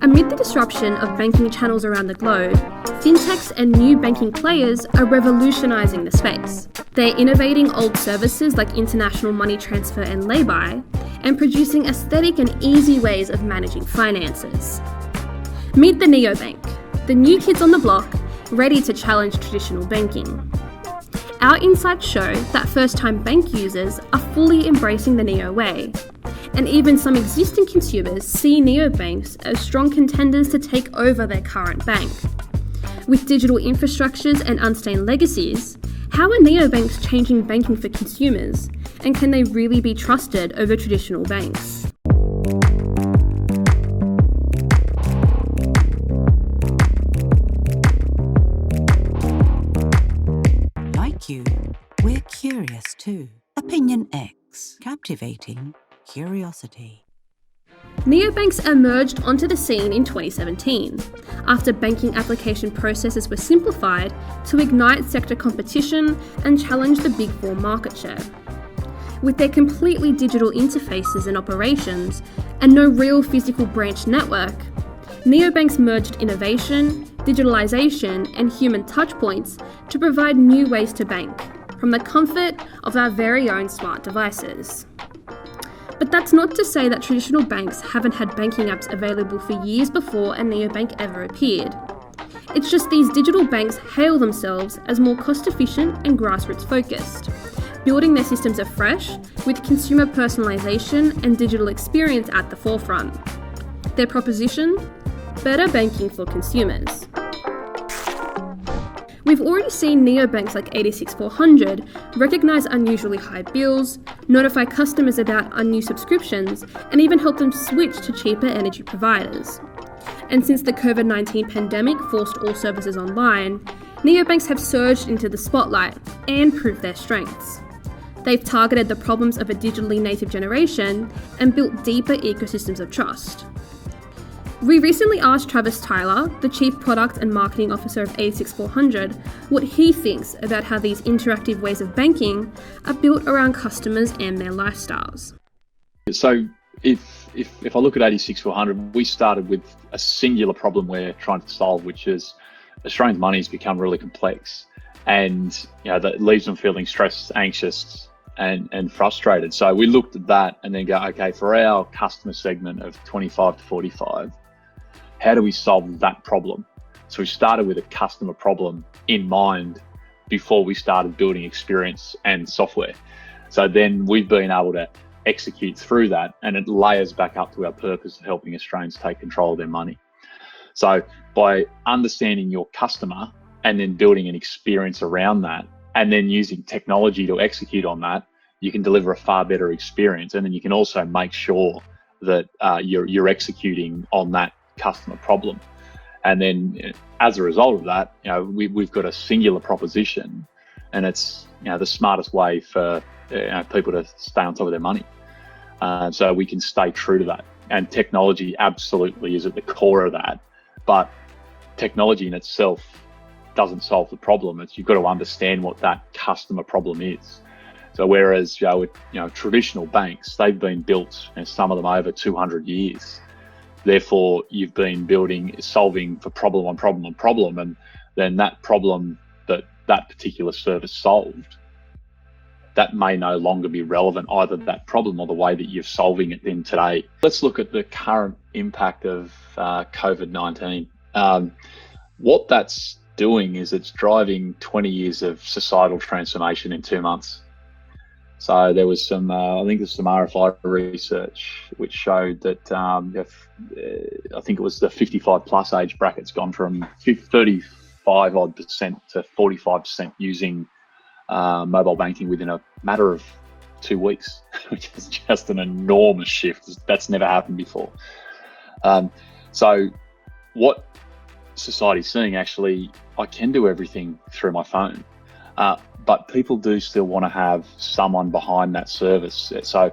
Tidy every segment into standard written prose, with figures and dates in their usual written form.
Amid the disruption of banking channels around the globe, Fintechs and new banking players are revolutionising the space. They're innovating old services like international money transfer and layby, and producing aesthetic and easy ways of managing finances. Meet the Neobank, the new kids on the block, ready to challenge traditional banking. Our insights show that first-time bank users are fully embracing the Neo way, and even some existing consumers see neobanks as strong contenders to take over their current bank. With digital infrastructures and unstained legacies, how are neobanks changing banking for consumers, and can they really be trusted over traditional banks? Like you, we're curious too. Opinion X, captivating curiosity. Neobanks emerged onto the scene in 2017, after banking application processes were simplified to ignite sector competition and challenge the Big Four market share. With their completely digital interfaces and operations, and no real physical branch network, neobanks merged innovation, digitalisation, and human touchpoints to provide new ways to bank, from the comfort of our very own smart devices. But that's not to say that traditional banks haven't had banking apps available for years before a neobank ever appeared. It's just these digital banks hail themselves as more cost-efficient and grassroots focused, building their systems afresh with consumer personalisation and digital experience at the forefront. Their proposition? Better banking for consumers. We've already seen neobanks like 86400 recognise unusually high bills, notify customers about unused subscriptions, and even help them switch to cheaper energy providers. And since the COVID-19 pandemic forced all services online, neobanks have surged into the spotlight and proved their strengths. They've targeted the problems of a digitally native generation and built deeper ecosystems of trust. We recently asked Travis Tyler, the Chief Product and Marketing Officer of 86400, what he thinks about how these interactive ways of banking are built around customers and their lifestyles. So if I look at 86400, we started with a singular problem we're trying to solve, which is Australians' money has become really complex, and that leaves them feeling stressed, anxious, and frustrated. So we looked at that and then go, okay, for our customer segment of 25 to 45, how do we solve that problem? So we started with a customer problem in mind before we started building experience and software. So then we've been able to execute through that, and it layers back up to our purpose of helping Australians take control of their money. So by understanding your customer and then building an experience around that, and then using technology to execute on that, you can deliver a far better experience. And then you can also make sure that you're executing on that customer problem. And then as a result of that, we've got a singular proposition, and it's the smartest way for people to stay on top of their money. So we can stay true to that. And technology absolutely is at the core of that. But technology in itself doesn't solve the problem. You've got to understand what that customer problem is. So whereas with traditional banks, they've been built, and some of them over 200 years. Therefore, you've been solving for problem on problem on problem, and then that problem that particular service solved, that may no longer be relevant, either that problem or the way that you're solving it in today. Let's look at the current impact of COVID-19. What that's doing is it's driving 20 years of societal transformation in 2 months. So there was some, I think there's some RFI research which showed that I think it was the 55 plus age bracket's gone from 35 odd percent to 45% using mobile banking within a matter of 2 weeks, which is just an enormous shift. That's never happened before. So what society's seeing, actually, I can do everything through my phone. But people do still want to have someone behind that service. So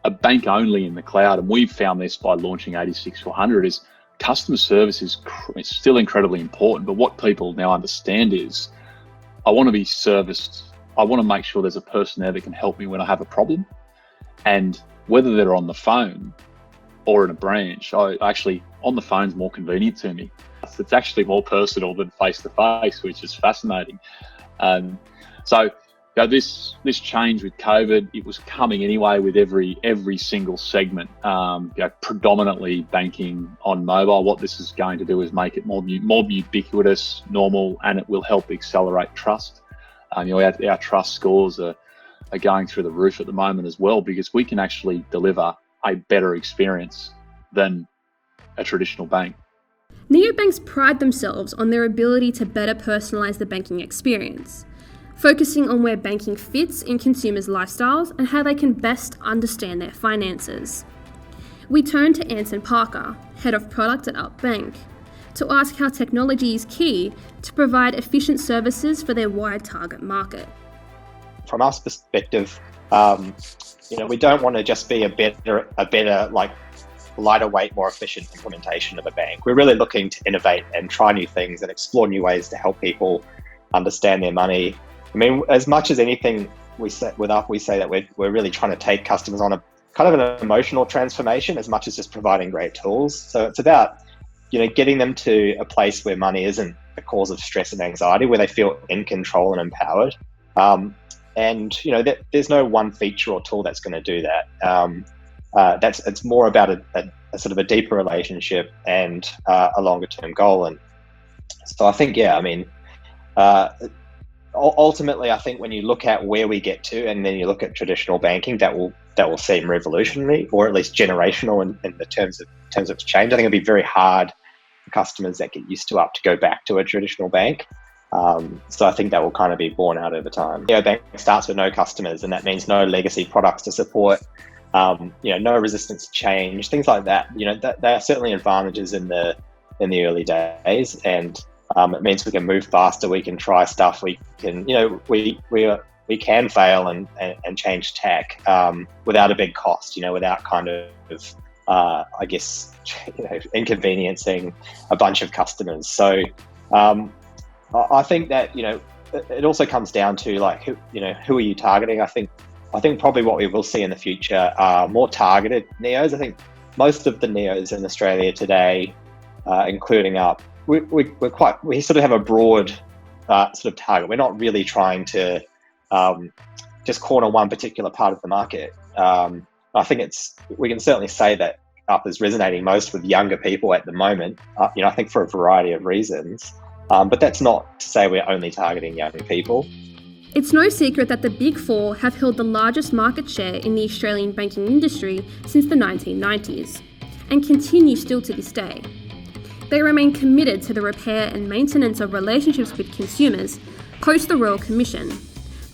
a bank only in the cloud, and we've found this by launching 86400, is customer service is still incredibly important. But what people now understand is, I want to be serviced. I want to make sure there's a person there that can help me when I have a problem. And whether they're on the phone or in a branch, I on the phone's more convenient to me. It's actually more personal than face-to-face, which is fascinating. So this change with COVID, it was coming anyway with every single segment, predominantly banking on mobile. What this is going to do is make it more ubiquitous, normal, and it will help accelerate trust. Our trust scores are going through the roof at the moment as well, because we can actually deliver a better experience than a traditional bank. Neobanks pride themselves on their ability to better personalise the banking experience, focusing on where banking fits in consumers' lifestyles and how they can best understand their finances. We turn to Anson Parker, Head of Product at Up Bank, to ask how technology is key to provide efficient services for their wide target market. From our perspective, we don't want to just be a better, lighter weight, more efficient implementation of a bank. We're really looking to innovate and try new things and explore new ways to help people understand their money. I mean, as much as anything, we say that we're really trying to take customers on a kind of an emotional transformation as much as just providing great tools. So it's about, getting them to a place where money isn't a cause of stress and anxiety, where they feel in control and empowered. There's no one feature or tool that's going to do that. It's more about a sort of a deeper relationship and a longer term goal. And so I think, ultimately, I think when you look at where we get to, and then you look at traditional banking, that will seem revolutionary, or at least generational in the terms of change. I think it'll be very hard for customers that get used to Up to go back to a traditional bank. So I think that will kind of be borne out over time. Neobank starts with no customers, and that means no legacy products to support. No resistance to change, things like that. There are certainly advantages in the early days, and it means we can move faster. We can try stuff. We can, we can fail and change tech without a big cost. Without kind of, inconveniencing a bunch of customers. So I think that it also comes down to who are you targeting? I think probably what we will see in the future are more targeted neos. I think most of the neos in Australia today, including Up, we sort of have a broad sort of target. We're not really trying to just corner one particular part of the market. I think we can certainly say that Up is resonating most with younger people at the moment. I think for a variety of reasons, but that's not to say we're only targeting young people. It's no secret that the Big Four have held the largest market share in the Australian banking industry since the 1990s, and continue still to this day. They remain committed to the repair and maintenance of relationships with consumers post the Royal Commission,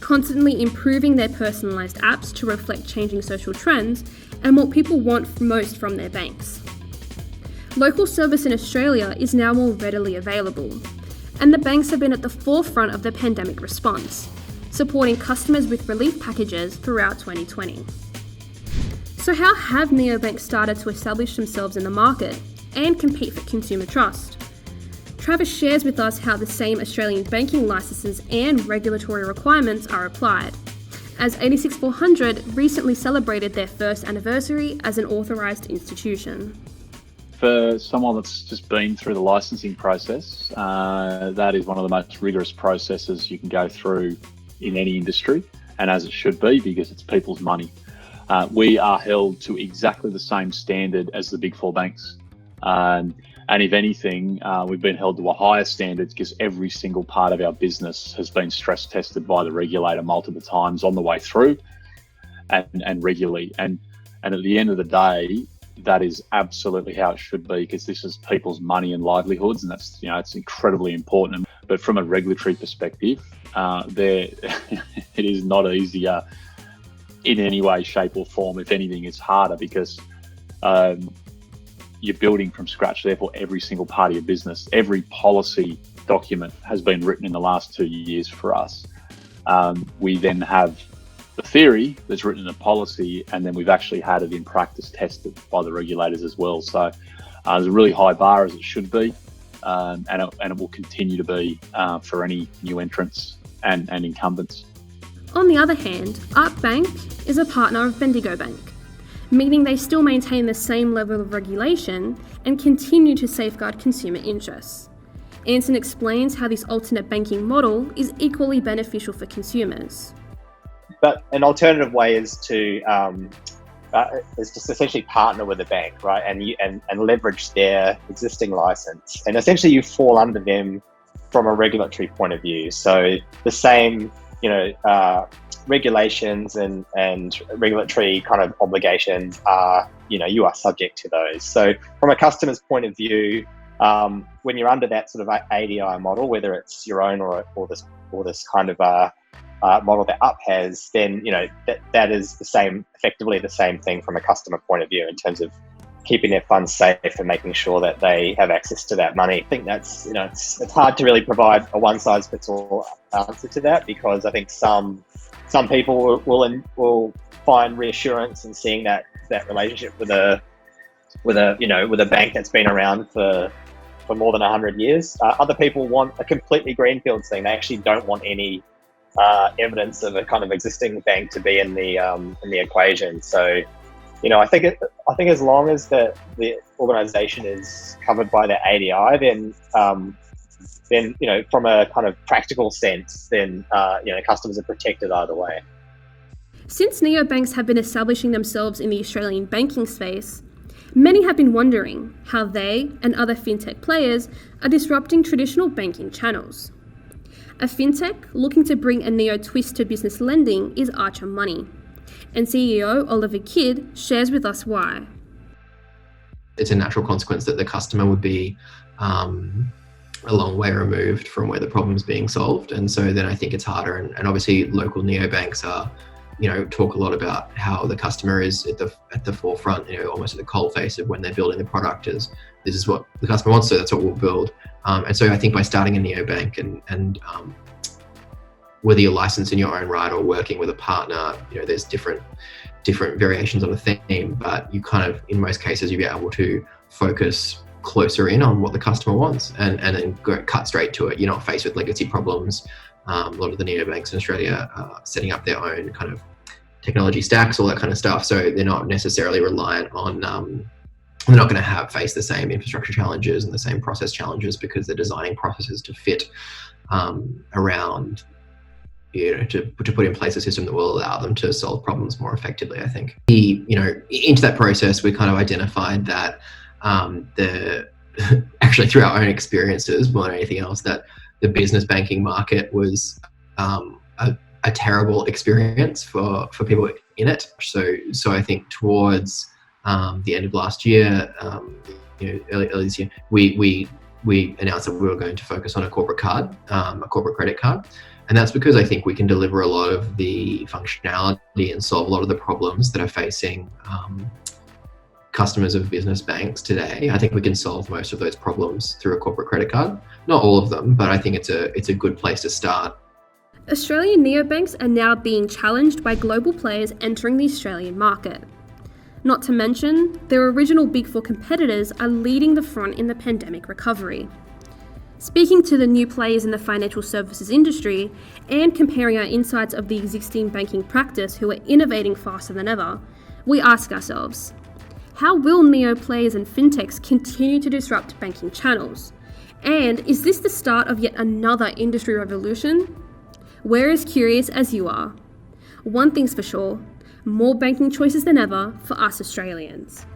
constantly improving their personalised apps to reflect changing social trends and what people want most from their banks. Local service in Australia is now more readily available, and the banks have been at the forefront of the pandemic response, supporting customers with relief packages throughout 2020. So how have neobanks started to establish themselves in the market and compete for consumer trust? Travis shares with us how the same Australian banking licences and regulatory requirements are applied, as 86400 recently celebrated their first anniversary as an authorised institution. For someone that's just been through the licensing process, that is one of the most rigorous processes you can go through in any industry, and as it should be, because it's people's money. We are held to exactly the same standard as the Big Four banks. And if anything, we've been held to a higher standard because every single part of our business has been stress tested by the regulator multiple times on the way through and regularly. And at the end of the day, that is absolutely how it should be, because this is people's money and livelihoods, and that's, it's incredibly important. But from a regulatory perspective, it is not easier in any way, shape or form. If anything, it's harder because you're building from scratch. Therefore, every single part of your business, every policy document has been written in the last 2 years for us. We then have the theory that's written in a policy, and then we've actually had it in practice tested by the regulators as well. So there's a really high bar, as it should be, and it will continue to be for any new entrants and incumbents. On the other hand, Archa Bank is a partner of Bendigo Bank, meaning they still maintain the same level of regulation and continue to safeguard consumer interests. Anson explains how this alternate banking model is equally beneficial for consumers. But an alternative way is to just essentially partner with a bank, right, and leverage their existing license, and essentially you fall under them from a regulatory point of view. So the same, regulations and regulatory kind of obligations are, you are subject to those. So from a customer's point of view, when you're under that sort of ADI model, whether it's your own or this kind of model that Up has, then that is effectively the same thing from a customer point of view in terms of keeping their funds safe and making sure that they have access to that money. I think that's it's hard to really provide a one size fits all answer to that, because I think some people will find reassurance in seeing that relationship with a bank that's been around for more than 100 years. Other people want a completely greenfield thing. They actually don't want any evidence of a kind of existing bank to be in the equation. So, I think as long as the organisation is covered by the ADI, then from a kind of practical sense, then customers are protected either way. Since neobanks have been establishing themselves in the Australian banking space, many have been wondering how they and other fintech players are disrupting traditional banking channels. A fintech looking to bring a neo twist to business lending is Archa Money, and CEO Oliver Kidd shares with us why. It's a natural consequence that the customer would be a long way removed from where the problem's being solved, and so then I think it's harder. And obviously, local neobanks are, talk a lot about how the customer is at the forefront, almost at the coalface of when they're building the product. Is this is what the customer wants, so that's what we'll build. And so I think by starting a neobank and whether you're licensed in your own right or working with a partner, there's different variations on a theme, but you kind of, in most cases, you'll be able to focus closer in on what the customer wants and then cut straight to it. You're not faced with legacy problems. A lot of the neobanks in Australia are setting up their own kind of technology stacks, all that kind of stuff. So they're not necessarily reliant on, they're not going to face the same infrastructure challenges and the same process challenges, because they're designing processes to fit around, to put in place a system that will allow them to solve problems more effectively, I think. Into that process, we kind of identified that actually through our own experiences more than anything else, that the business banking market was a terrible experience for people in it. So I think towards the end of last year, early this year, we announced that we were going to focus on a corporate card, a corporate credit card. And that's because I think we can deliver a lot of the functionality and solve a lot of the problems that are facing customers of business banks today. I think we can solve most of those problems through a corporate credit card. Not all of them, but I think it's a good place to start. Australian neobanks are now being challenged by global players entering the Australian market. Not to mention, their original Big Four competitors are leading the front in the pandemic recovery. Speaking to the new players in the financial services industry and comparing our insights of the existing banking practice who are innovating faster than ever, we ask ourselves, how will neo players and fintechs continue to disrupt banking channels? And is this the start of yet another industry revolution? We're as curious as you are. One thing's for sure, more banking choices than ever for us Australians.